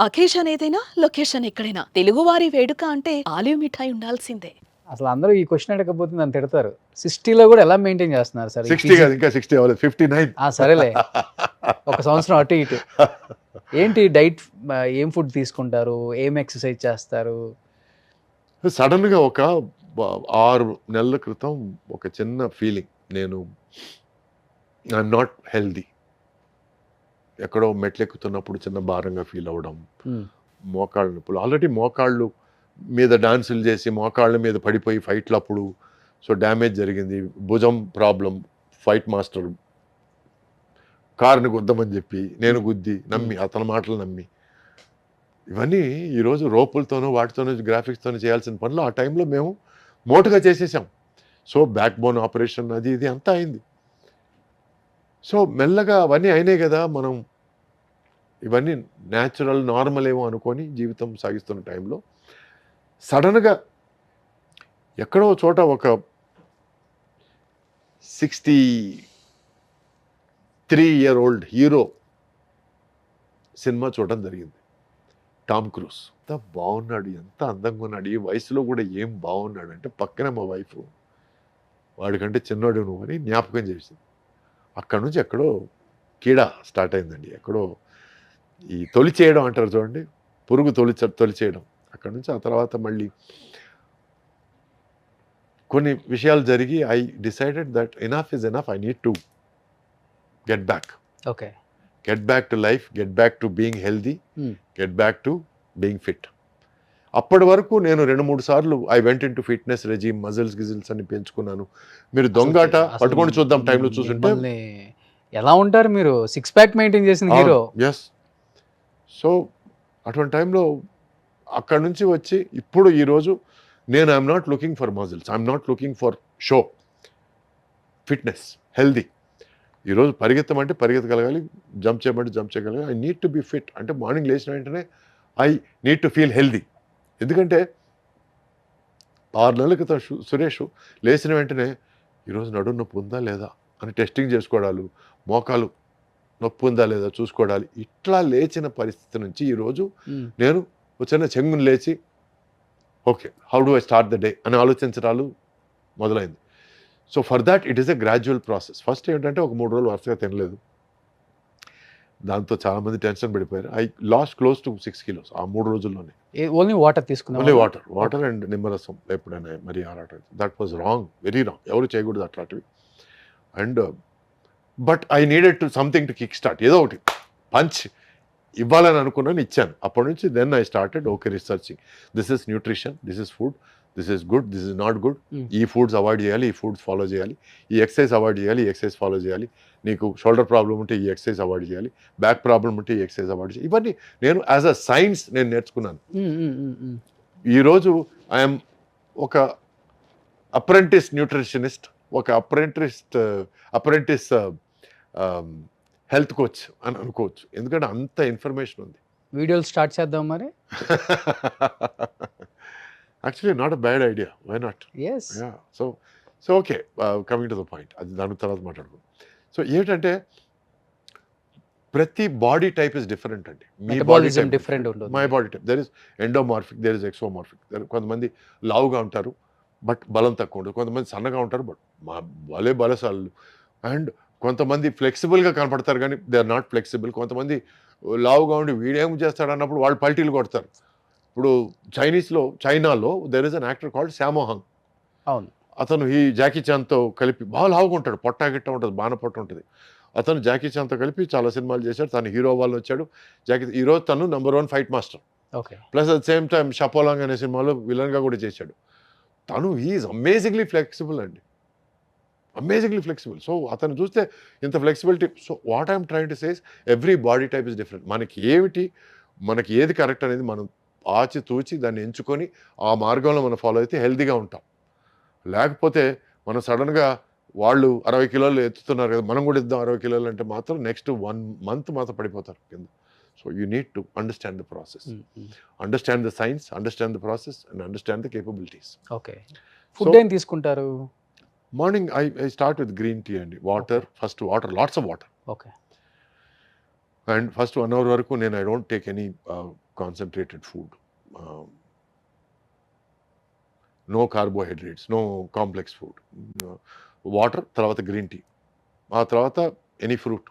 Occasion ఏదైనా location ఎక్కడైనా తెలుగువారి వేడుక అంటే ఆలివ్ మిఠాయి ఉండాల్సిందే. అసలు అందరూ ఈ క్వశ్చన్ అడగకపోతే నన్ను తిడతారు. 60లో కూడా ఎలా మెయింటైన్ చేస్తున్నారు సార్? 60 కాదు, ఇంకా 60 అవ్వలేదు, 59. సరేలే, ఒక సంవత్సరం అటు ఇటు. ఏంటి డైట్, ఏం ఫుడ్ తీసుకుంటారు, ఏం ఎక్సర్సైజ్ చేస్తారు? సడన్గా ఒక 6 నెలల క్రితం ఒక చిన్న ఫీలింగ్, నేను ఐఎమ్ నాట్ హెల్దీ. ఎక్కడో మెట్లెక్కుతున్నప్పుడు చిన్న భారంగా ఫీల్ అవ్వడం, మోకాళ్ళ నొప్పులు. ఆల్రెడీ మోకాళ్ళు మీద డాన్సులు చేసి మోకాళ్ళ మీద పడిపోయి ఫైట్లు అప్పుడు సో డ్యామేజ్ జరిగింది. భుజం ప్రాబ్లం, ఫైట్ మాస్టర్ కారుని గుద్దమని చెప్పి నేను గుద్ది నమ్మి, అతని మాటలు నమ్మి, ఇవన్నీ ఈరోజు రోపులతోనూ వాటితోనూ గ్రాఫిక్స్తోనూ చేయాల్సిన పనులు ఆ టైంలో మేము మోటుగా చేసేసాం. సో బ్యాక్ బోన్ ఆపరేషన్ అది ఇది అంతా అయింది. సో మెల్లగా అవన్నీ అయినాయి కదా, మనం ఇవన్నీ న్యాచురల్ నార్మల్ ఏమో అనుకొని జీవితం సాగిస్తున్న టైంలో సడన్గా ఎక్కడో చోట ఒక 63-year-old హీరో సినిమా చూడడం జరిగింది. టామ్ క్రూజ్ ఎంత బాగున్నాడు, ఎంత అందంగా ఉన్నాడు, ఈ వయసులో కూడా ఏం బాగున్నాడు అంటే పక్కనే మా వైఫ్, వాడికంటే చిన్నవాడు నువ్వు అని జ్ఞాపకం చేసింది. అక్కడ నుంచి ఎక్కడో కీడ స్టార్ట్ అయిందండి. ఎక్కడో ఈ తొలి చేయడం అంటారు చూడండి, పురుగు తొలి చేయడం. అక్కడ నుంచి ఆ తర్వాత మళ్ళీ కొన్ని విషయాలు జరిగి I decided that enough is enough, I need to get back. Okay, get back to life, get back to being healthy, get back to being fit. అప్పటి వరకు నేను 2-3 సార్లు I went into fitness regime, muscles గిజిల్స్ అని పెంచుకున్నాను. మీరు దొంగాట పట్టుకొని చూద్దాం టైంలో చూసుంటే ఎలా ఉంటారు మీరు? 6 ప్యాక్ మెయింటైన్ చేసిన హీరో. ఎస్. సో అటువంటి టైంలో అక్కడ నుంచి వచ్చి ఇప్పుడు ఈరోజు నేను I'm not looking for muscles, I'm not looking for show, fitness, healthy. ఈరోజు పరిగెత్తమంటే పరిగెత్తగలగాలి, జంప్ చేయమంటే జంప్ చేయగలగాలి. I need to be fit. అంటే మార్నింగ్ లేచిన వెంటనే I need to feel healthy. ఎందుకంటే 6 నెలల క్రితం సురేష్ లేచిన వెంటనే ఈరోజు నడుము నొప్పి ఉందా లేదా అని టెస్టింగ్ చేసుకోవడాలు, మోకాలు నొప్పి ఉందా లేదా చూసుకోవడాలి. ఇట్లా లేచిన పరిస్థితి నుంచి ఈరోజు నేను వచ్చిన చెంగుని లేచి okay how do I start the day అని ఆలోచించడాలు మొదలైంది. So for that it is a gradual process. First ఏంటంటే ఒక 3 రోజులు వరుసగా తినలేదు, దాంతో చాలామంది టెన్షన్ పడిపోయారు. I lost close to 6 kilos ఆ 3 రోజుల్లోనే. ఓన్లీ వాటర్ తీసుకున్నాం. ఓన్లీ వాటర్ అండ్ నిమ్మరసం ఎప్పుడైనా మరి ఆరాటం. That was wrong, very wrong. ఎవరు చేయకూడదు అట్లాంటివి. And but I needed to something to kick start, ఏదో ఒకటి పంచ్ ఇవ్వాలని అనుకున్నాను, ఇచ్చాను. అప్పటి నుంచి then I started okay researching. This is nutrition, this is food, this is good, this is not good. ఈ ఫుడ్స్ అవాయిడ్ చేయాలి, ఈ ఫుడ్స్ ఫాలో చేయాలి, ఈ ఎక్సర్సైజ్ అవాయిడ్ చేయాలి, ఈ ఎక్సర్సైజ్ ఫాలో చేయాలి. నీకు షోల్డర్ ప్రాబ్లం ఉంటే ఈ ఎక్సర్సైజ్ అవాయిడ్ చేయాలి, బ్యాక్ ప్రాబ్లం ఉంటే ఈ ఎక్సర్సైజ్ అవాయిడ్ చేయాలి. ఇవన్నీ నేను యాజ్ అ సైన్స్ నేను నేర్చుకున్నాను. ఈరోజు ఐఎమ్ ఒక అప్రెంటిస్ న్యూట్రిషనిస్ట్, ఒక అప్రెంటిస్ హెల్త్ కోచ్ అని అనుకోవచ్చు. ఎందుకంటే అంత ఇన్ఫర్మేషన్ ఉంది. వీడియోలు స్టార్ట్ చేద్దాం మరి. Actually not a bad idea, why not? yes so okay, coming to the point, అది దాని తర్వాత మాట్లాడుకో. సో ఏంటంటే ప్రతి బాడీ టైప్ ఇస్ డిఫరెంట్ అండి. మీ బాడీ మెటబాలిజం డిఫరెంట్ ఉంటుంది. My body type there is endomorphic, there is ectomorphic. కొంతమంది లావుగా ఉంటారు బట్ బలం తక్కువ ఉంటుంది, కొంతమంది సన్నగా ఉంటారు బట్ బలశాలు, అండ్ కొంతమంది ఫ్లెక్సిబుల్గా కనపడతారు కానీ దే ఆర్ నాట్ ఫ్లెక్సిబుల్. కొంతమంది లావుగా ఉండి వీడేం చేస్తాడు అన్నప్పుడు వాళ్ళు పల్టీలు కొడతారు. ఇప్పుడు చైనాలో there is an actor called Sammo Hung. అవును, అతను ఈ జాకీ చాన్తో కలిపి బాగా లావుగా ఉంటాడు, పొట్టా గిట్ట ఉంటుంది, బాణ పొట్ట ఉంటుంది. అతను జాకీ చాన్తో కలిపి చాలా సినిమాలు చేశాడు. తను హీరో వాళ్ళు వచ్చాడు. ఈరోజు తను #1 fight master. Okay, plus at same time Sha Po Lang అనే సినిమాలో విలన్గా కూడా చేశాడు. తను హీఈస్ అమేజింగ్లీ ఫ్లెక్సిబుల్ అండి, అమేజింగ్లీ ఫ్లెక్సిబుల్. సో అతను చూస్తే ఇంత flexibility. So what I'm trying to says, every body type is different. మనకి ఏది కరెక్ట్ అనేది మనం ఆచితూచి దాన్ని ఎంచుకొని ఆ మార్గంలో మనం ఫాలో అయితే హెల్తీగా ఉంటాం. లేకపోతే మనం సడన్గా వాళ్ళు 60 కిలోలు ఎత్తుతున్నారు కదా, మనం కూడా ఇద్దాం 60 కిలోలు అంటే మాత్రం నెక్స్ట్ 1 month మాత్రం పడిపోతారు కింద. So you need to understand the process, understand the science, understand the process and understand the capabilities. Okay. Food ఏం తీసుకుంటారు? Morning I start with green tea అండి. Water, first water, lots of water. Okay. And first 1 hour వరకు నేను I don't take any concentrated food, no carbohydrates, no complex food, water, తర్వాత green tea, ఆ తర్వాత any fruit,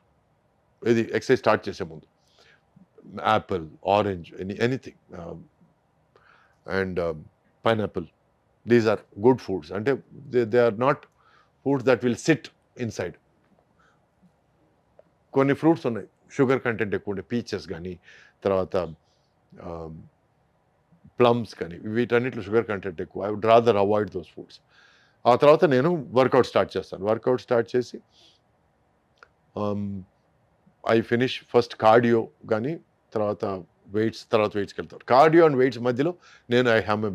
ఇది exercise start చేసే ముందు Apple, orange, anything, and pineapple. These are good foods. అంటే they are not foods that will sit inside. కొన్ని fruits ఉన్నాయి sugar content ఎక్కువ ఉండే, పీచెస్ కానీ, తర్వాత ప్లమ్స్ కానీ, వీటన్నిటిలో షుగర్ కంటెంట్ ఎక్కువ. I would rather avoid those foods. ఆ తర్వాత నేను వర్కౌట్ స్టార్ట్ చేస్తాను. వర్కౌట్ స్టార్ట్ చేసి ఐ ఫినిష్ ఫస్ట్ కార్డియో కానీ, తర్వాత వెయిట్స్కి వెళ్తాను. కార్డియో అండ్ వెయిట్స్ మధ్యలో నేను I have my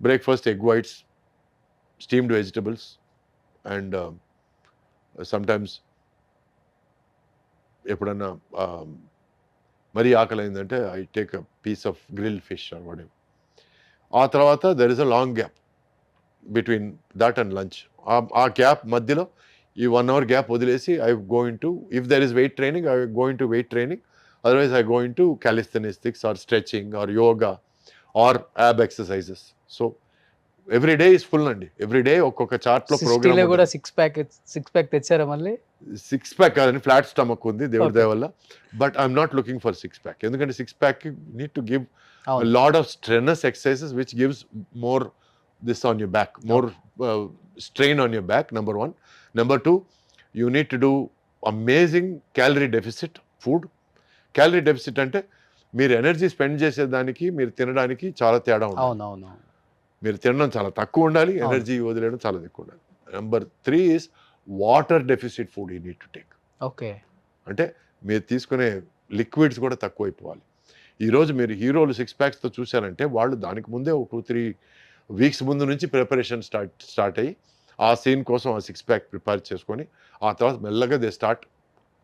breakfast egg whites, steamed vegetables, and sometimes ఎప్పుడన్నా మరీ ఆకలి అయిందంటే I take a piece of grill fish or whatever. ఆ తర్వాత there is a long gap between that and lunch. ఆ gap మధ్యలో ఈ 1 అవర్ గ్యాప్ వదిలేసి I going to, if there is weight training, I going to weight training, otherwise I going to calisthenics or stretching or yoga or ab exercises. So every day is full అండి. Every day ఒక్కొక్క చార్ట్లో 60 programme. లో కూడా six pack తెచ్చారా మళ్ళీ? 6 pack కాదని, flat stomach ఉంది దేవుడి Okay. దయ వల్ల. But I'm not looking for 6 pack. ఎందుకంటే 6 ప్యాక్ నీడ్ టు గివ్ అవును. Lot of strenuous exercises which gives more this on your back, more strain on your back, number 1. Number 2, you need to do amazing calorie deficit food. Calorie deficit అంటే మీరు energy spend చేసేదానికి మీరు తినడానికి చాలా తేడా ఉంటుంది. అవునవును. మీరు తినడం చాలా తక్కువ ఉండాలి, అవును. ఎనర్జీ వదిలేయడం చాలా ఎక్కువ ఉండాలి. Number 3 is water deficit food you need to take. Okay. అంటే మీరు తీసుకునే లిక్విడ్స్ కూడా తక్కువైపోవాలి. ఈరోజు మీరు హీరోలు 6 ప్యాక్స్తో చూశారంటే వాళ్ళు దానికి ముందే ఒక 2-3 వీక్స్ ముందు నుంచి ప్రిపరేషన్ స్టార్ట్ అయ్యి ఆ సీన్ కోసం ఆ 6 ప్యాక్ ప్రిపేర్ చేసుకొని ఆ తర్వాత మెల్లగా they start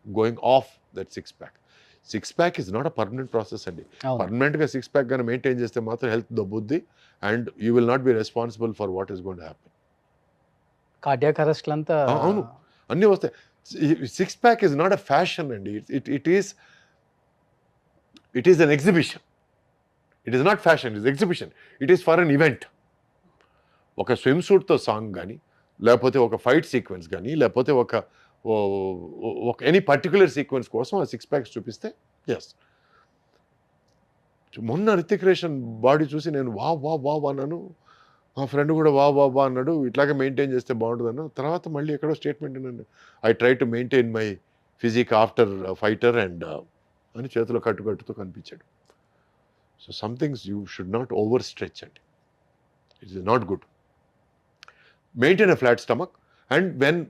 going off that 6 pack. 6 pack is not a permanent process అండి. అవును. పర్మనెంట్గా 6 ప్యాక్ కానీ మెయింటైన్ చేస్తే మాత్రం హెల్త్ దొబ్బుద్ది and you will not be responsible for what is going to happen. Cardiac అరెస్ట్లు అంతా అవును, అన్నీ వస్తాయి. 6 pack is not a fashion అండి. It is an exhibition. It is not fashion, it is exhibition. It is for an event. ఒక swim సూట్తో song కానీ, లేకపోతే ఒక ఫైట్ సీక్వెన్స్ కానీ, లేకపోతే ఒక ఎనీ పర్టికులర్ సీక్వెన్స్ కోసం ఆ 6 ప్యాక్స్ చూపిస్తే ఎస్. మొన్న రితిక్ రోషన్ బాడీ చూసి నేను వా అన్నాను. మా ఫ్రెండ్ కూడా వా అన్నాడు. ఇట్లాగే మెయింటైన్ చేస్తే బాగుంటుంది అన్న. తర్వాత మళ్ళీ ఎక్కడో స్టేట్మెంట్ అన్నాను, I try to maintain my physique after fighter and అని చేతిలో కట్టుతో కనిపించాడు. So some things you should not overstretch అండి. It is not good. Maintain a flat stomach and when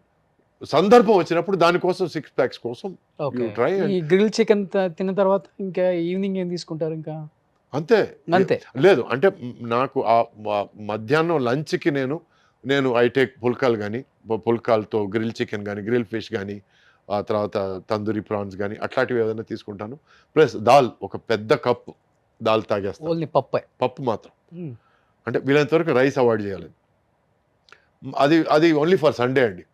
సందర్భం వచ్చినప్పుడు దానికోసం 6 ప్యాక్స్ కోసం ఓకే. you try and- ఈ గ్రిల్ చికెన్ తిన్న తర్వాత ఇంకా ఈవినింగ్ ఏం తీసుకుంటారు ఇంకా? అంతే. అంతే. లేదు అంటే నాకు ఆ మధ్యాహ్నం లంచ్కి నేను ఐ టేక్ పుల్కాలు కానీ, పుల్కాలతో గ్రిల్ చికెన్ కానీ, గ్రిల్ ఫిష్ కానీ, ఆ తర్వాత తందూరి ప్రాన్స్ కానీ అట్లాంటివి ఏదైనా తీసుకుంటాను. ప్లస్ దాల్, ఒక పెద్ద కప్పు దాల్ తాగేస్తాను. ఓన్లీ పప్పే. పప్పు మాత్రం. అంటే వీలైనంత వరకు రైస్ అవాయిడ్ చేయాలి. అది ఓన్లీ ఫర్ సండే అండి.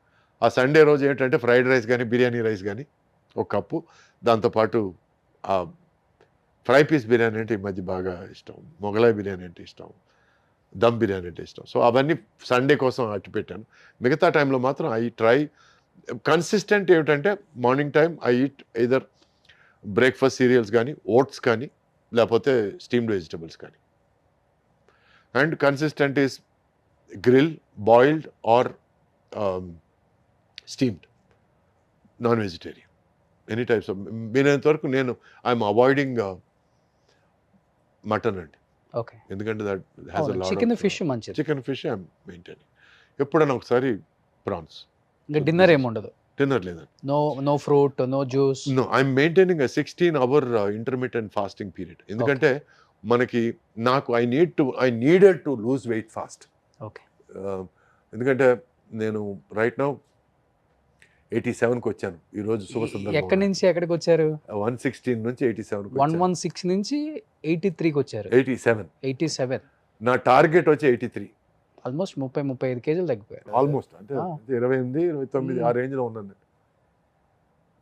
ఆ సండే రోజు ఏంటంటే ఫ్రైడ్ రైస్ కానీ, బిర్యానీ రైస్ కానీ ఒక కప్పు, దాంతోపాటు ఆ ఫ్రై పీస్ బిర్యానీ అంటే ఈ మధ్య బాగా ఇష్టం, మొగలాయ్ బిర్యానీ అంటే ఇష్టం, దమ్ బిర్యానీ అంటే ఇష్టం. సో అవన్నీ సండే కోసం అట్టి పెట్టాను. మిగతా టైంలో మాత్రం ఐ ట్రై కన్సిస్టెంట్. ఏమిటంటే morning time I eat either breakfast cereals కానీ, ఓట్స్ కానీ, లేకపోతే స్టీమ్డ్ వెజిటబుల్స్ కానీ. And consistent is grill, boiled or steamed, non vegetarian, any types of. వీలైనంత వరకు నేను ఐఎమ్ అవాయిడింగ్ మటన్ అండి. ఓకే. ఎందుకంటే that has a lot chicken fish మంచిది. Chicken fish I'm maintaining. ఎప్పుడైనా ఒకసారి ప్రాన్స్. ఇంకా డిన్నర్ ఏముండదు? డిన్నర్ లేదండి. No fruit, no juice. No, I'm maintaining 16-hour intermittent fasting period. ఎందుకంటే మనకి I needed to lose weight fast. Okay. ఎందుకంటే నేను రైట్ నౌ 87కి వచ్చాను. ఈరోజు శుభ సందర్భం. ఎక్కడి నుంచి ఎక్కడికి వచ్చారు? 116 నుంచి 87 116 నుంచి 83కి వచ్చారు. 87. నా టార్గెట్ వచ్చి 83. ఆల్మోస్ట్ 30-35 కేజీలు తగ్గిపోయారు. ఆల్మోస్ట్ అంటే 28-29 ఆ రేంజ్లో ఉన్నాను.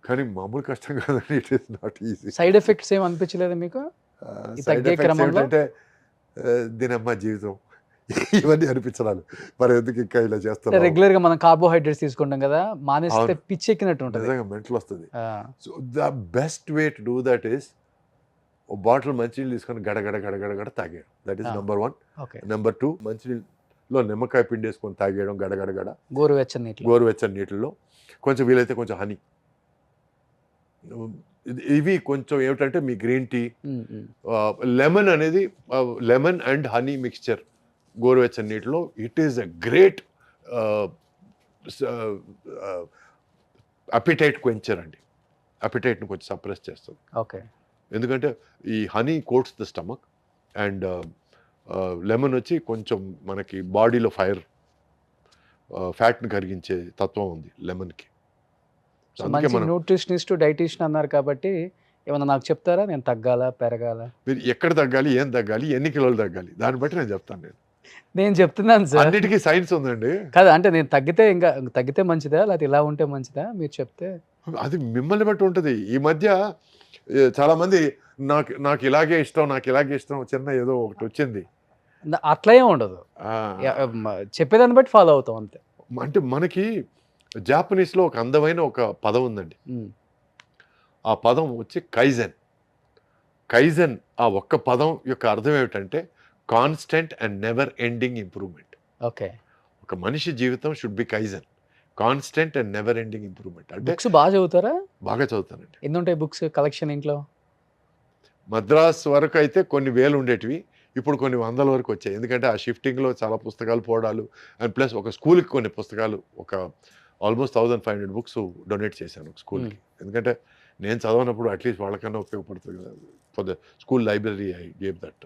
కానీ మామూలు కష్టం కాదండి. It is not easy. Side effects ఏం అనిపించలేదు మీకు ఈ సైడ్ తగ్గే ఎఫెక్ట్స్ క్రమంలో? ఏమిటంటే దీనమ్మ జీవితం ఇవన్నీ అనిపించడాలు. మరి ఎందుకు ఇంకా ఇలా చేస్తాను? రెగ్యులర్ గా మనం కార్బోహైడ్రేట్స్ తీసుకుంటాం కదా, మానేస్తే అవును. పిచ్చి ఎక్కినట్టు ఉంటుంది. నిజంగా మెంటల్ వస్తుంది. So the best way to do that is ఓ బాటిల్ మంచినీళ్ళు తీసుకొని గడ తాగేయడం. That is number 1. Okay, number 2 మంచినీళ్ళలో నిమ్మకాయ పిండి వేసుకొని తాగేయడం గడ గోరువెచ్చని నీటిలో. గోరువెచ్చని నీటిల్లో. కొంచెం వీలైతే కొంచెం హనీ. ఇవి కొంచెం ఏమిటంటే మీ గ్రీన్ టీ, లెమన్ అనేది లెమన్ అండ్ హనీ మిక్స్చర్ గోరువెచ్చని నీటిలో. It is a great appetite quencher అండి. అపిటైట్ని కొంచెం సప్రెస్ చేస్తుంది. ఓకే, ఎందుకంటే ఈ honey coats the stomach and lemon వచ్చి కొంచెం మనకి బాడీలో ఫ్యాట్ని కరిగించే తత్వం ఉంది లెమన్కి. అందుకే మంచి మనం న్యూట్రిషనిస్ట్ డైటీషియన్ అన్నారు కాబట్టి ఏమన్నా నాకు చెప్తారా, నేను తగ్గాలా పెరగాల? మీరు ఎక్కడ తగ్గాలి, ఏం తగ్గాలి, ఎన్ని కిలోలు తగ్గాలి, దాన్ని బట్టి నేను చెప్తాను. నేను చెప్తున్నాను సార్, అన్నిటికీ సైన్స్ ఉందండి. కదా అంటే నేను తగ్గితే మంచిదా లేకపోతే ఇలా ఉంటే మంచిదా మీరు చెప్తే? అది మిమ్మల్ని బట్టి ఉంటుంది. ఈ మధ్య చాలా మంది నాకు ఇలాగే ఇష్టం చిన్న ఏదో ఒకటి వచ్చింది, అట్లా ఏం ఉండదు. చెప్పేదాన్ని బట్టి ఫాలో అవుతాం అంతే. అంటే మనకి జాపనీస్లో ఒక అందమైన ఒక పదం ఉందండి. ఆ పదం వచ్చి కైజెన్. ఆ ఒక్క పదం యొక్క అర్థం ఏమిటంటే constant and never ending improvement. Okay, ఒక మనిషి జీవితం should be kaizen, constant and never ending improvement. అంటే బుక్స్ బాగా చదువుతారా? బాగా చదువుతానండి. ఎన్ని ఉంటాయి బుక్స్ కలెక్షన్ ఇంట్లో? మద్రాస్ వరకు అయితే కొన్ని వేలు ఉండేటివి, ఇప్పుడు కొన్ని వందల వరకు వచ్చాయి. ఎందుకంటే ఆ షిఫ్టింగ్లో చాలా పుస్తకాలు పోవడాలు అండ్ ప్లస్ ఒక స్కూల్కి కొన్ని పుస్తకాలు ఒక ఆల్మోస్ట్ 1500 బుక్స్ డొనేట్ చేశాను ఒక స్కూల్కి. ఎందుకంటే నేను చదవనప్పుడు అట్లీస్ట్ వాళ్ళకన్నా ఉపయోగపడుతుంది కదా. For the school library I gave that.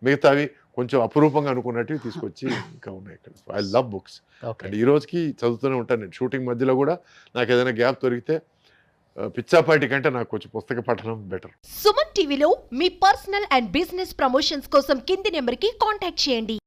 మిగతావి కొంచెం అపురూపంగా అనుకున్నట్టు తీసుకొచ్చి ఇంకా ఉన్నాయి ఇక్కడ. ఐ లవ్ బుక్స్ అండ్ ఈ రోజుకి చదువుతూనే ఉంటాను. నేను షూటింగ్ మధ్యలో కూడా నాకు ఏదైనా గ్యాప్ దొరికితే పిచ్చాపాటి కంటే నాకు కొంచెం పుస్తక పఠనం బెటర్. సుమన్ టీవీలో మీ పర్సనల్ అండ్ బిజినెస్ ప్రమోషన్స్ కోసం కింది నెంబర్కి కాంటాక్ట్ చేయండి.